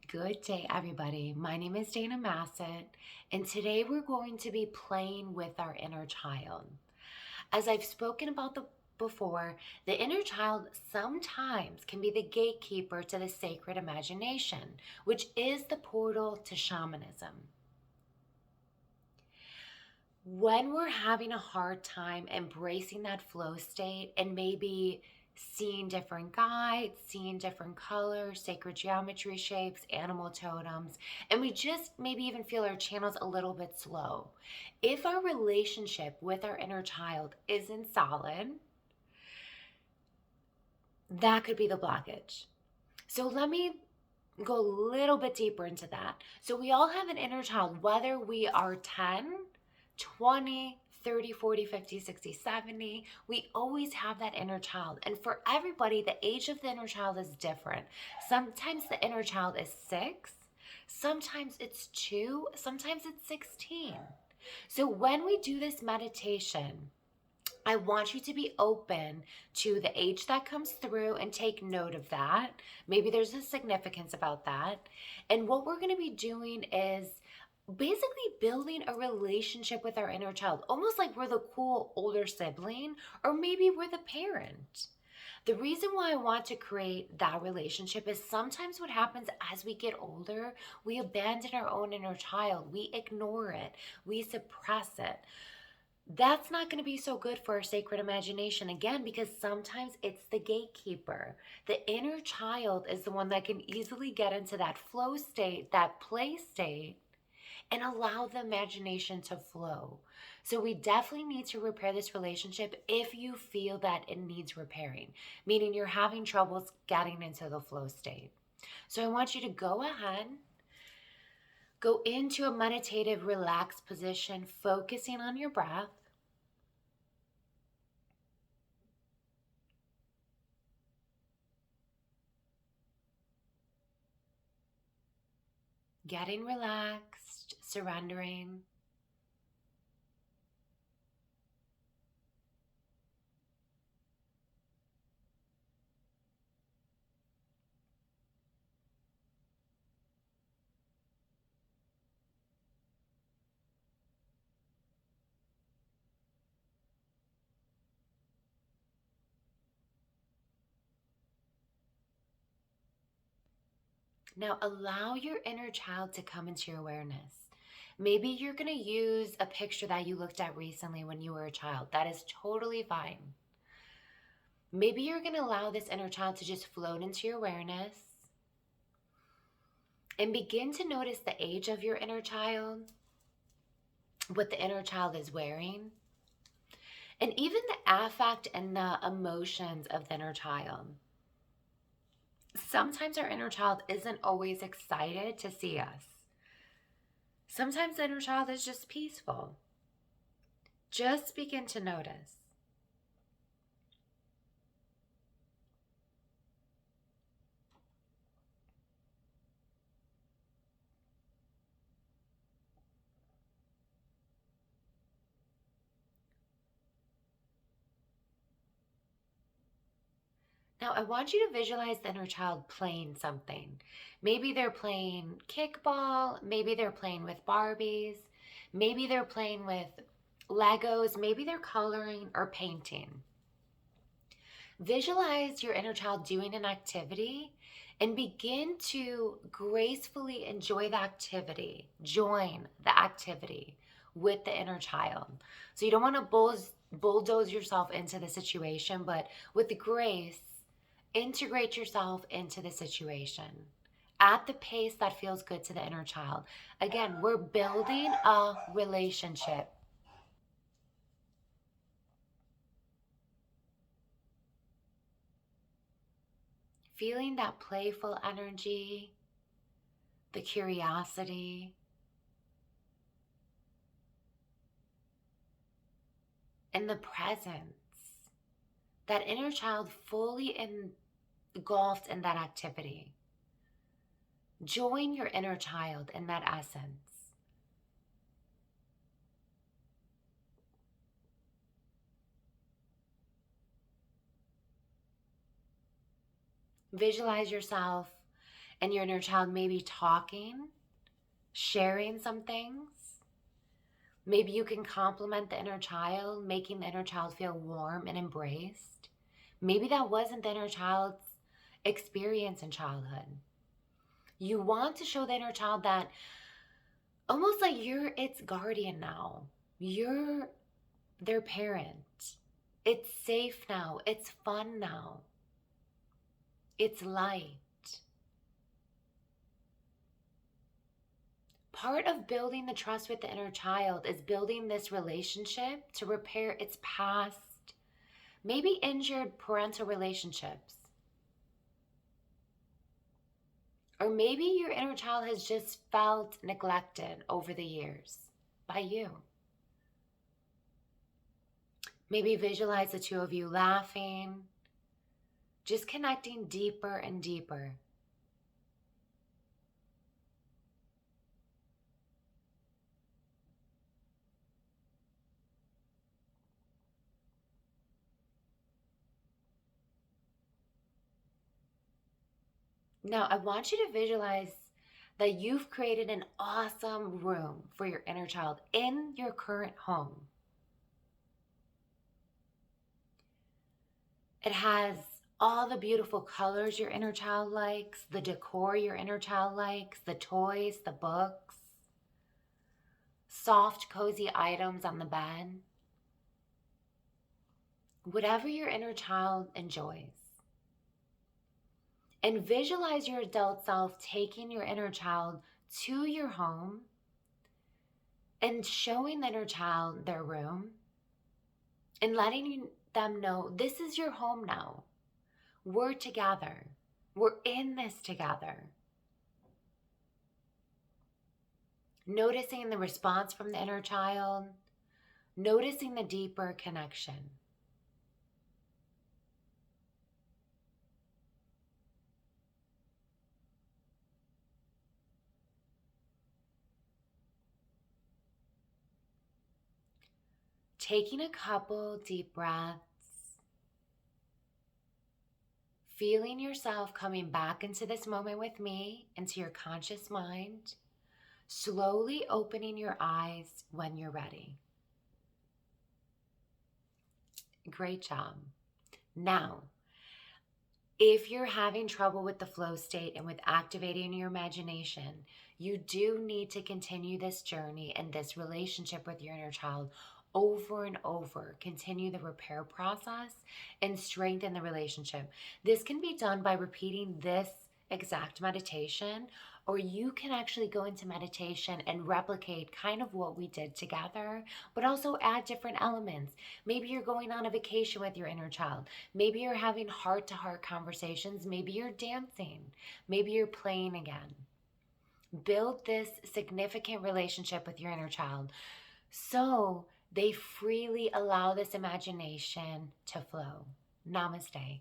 Good day, everybody. My name is Dana Massett, and today we're going to be playing with our inner child. As I've spoken about before, the inner child sometimes can be the gatekeeper to the sacred imagination, which is the portal to shamanism. When we're having a hard time embracing that flow state and maybe seeing different guides, seeing different colors, sacred geometry shapes, animal totems, and we just maybe even feel our channels a little bit slow. If our relationship with our inner child isn't solid, that could be the blockage. So let me go a little bit deeper into that. So we all have an inner child, whether we are 10, 20, 30, 40, 50, 60, 70. We always have that inner child. And for everybody, the age of the inner child is different. Sometimes the inner child is 6, sometimes it's 2, sometimes it's 16. So when we do this meditation, I want you to be open to the age that comes through and take note of that. Maybe there's a significance about that. And what we're going to be doing is basically building a relationship with our inner child, almost like we're the cool older sibling, or maybe we're the parent. The reason why I want to create that relationship is sometimes what happens as we get older, we abandon our own inner child, we ignore it, we suppress it. That's not going to be so good for our sacred imagination again, because sometimes it's the gatekeeper. The inner child is the one that can easily get into that flow state, that play state, and allow the imagination to flow. So we definitely need to repair this relationship if you feel that it needs repairing, meaning you're having troubles getting into the flow state. So I want you to go ahead, go into a meditative, relaxed position, focusing on your breath. Getting relaxed, surrendering. Now allow your inner child to come into your awareness. Maybe you're going to use a picture that you looked at recently when you were a child. That is totally fine. Maybe you're going to allow this inner child to just float into your awareness and begin to notice the age of your inner child, what the inner child is wearing, and even the affect and the emotions of the inner child. Sometimes our inner child isn't always excited to see us. Sometimes the inner child is just peaceful. Just begin to notice. Now, I want you to visualize the inner child playing something. Maybe they're playing kickball. Maybe they're playing with Barbies. Maybe they're playing with Legos. Maybe they're coloring or painting. Visualize your inner child doing an activity and begin to gracefully enjoy the activity. Join the activity with the inner child. So you don't want to bulldoze yourself into the situation, but with grace, integrate yourself into the situation at the pace that feels good to the inner child. Again, we're building a relationship. Feeling that playful energy, the curiosity, and the presence. That inner child fully engulfed in that activity. Join your inner child in that essence. Visualize yourself and your inner child maybe talking, sharing some things. Maybe you can compliment the inner child, making the inner child feel warm and embraced. Maybe that wasn't the inner child's experience in childhood. You want to show the inner child that almost like you're its guardian now. You're their parent. It's safe now. It's fun now. It's light. Part of building the trust with the inner child is building this relationship to repair its past, maybe injured parental relationships. Or maybe your inner child has just felt neglected over the years by you. Maybe visualize the two of you laughing, just connecting deeper and deeper. Now, I want you to visualize that you've created an awesome room for your inner child in your current home. It has all the beautiful colors your inner child likes, the decor your inner child likes, the toys, the books, soft, cozy items on the bed. Whatever your inner child enjoys. And visualize your adult self taking your inner child to your home and showing the inner child their room and letting them know this is your home now. We're together. We're in this together. Noticing the response from the inner child, noticing the deeper connection. Taking a couple deep breaths, feeling yourself coming back into this moment with me, into your conscious mind, slowly opening your eyes when you're ready. Great job. Now, if you're having trouble with the flow state and with activating your imagination, you do need to continue this journey and this relationship with your inner child over and over. Continue the repair process and strengthen the relationship. This can be done by repeating this exact meditation, or you can actually go into meditation and replicate kind of what we did together, but also add different elements. Maybe you're going on a vacation with your inner child. Maybe you're having heart-to-heart conversations. Maybe you're dancing. Maybe you're playing again. Build this significant relationship with your inner child so they freely allow this imagination to flow. Namaste.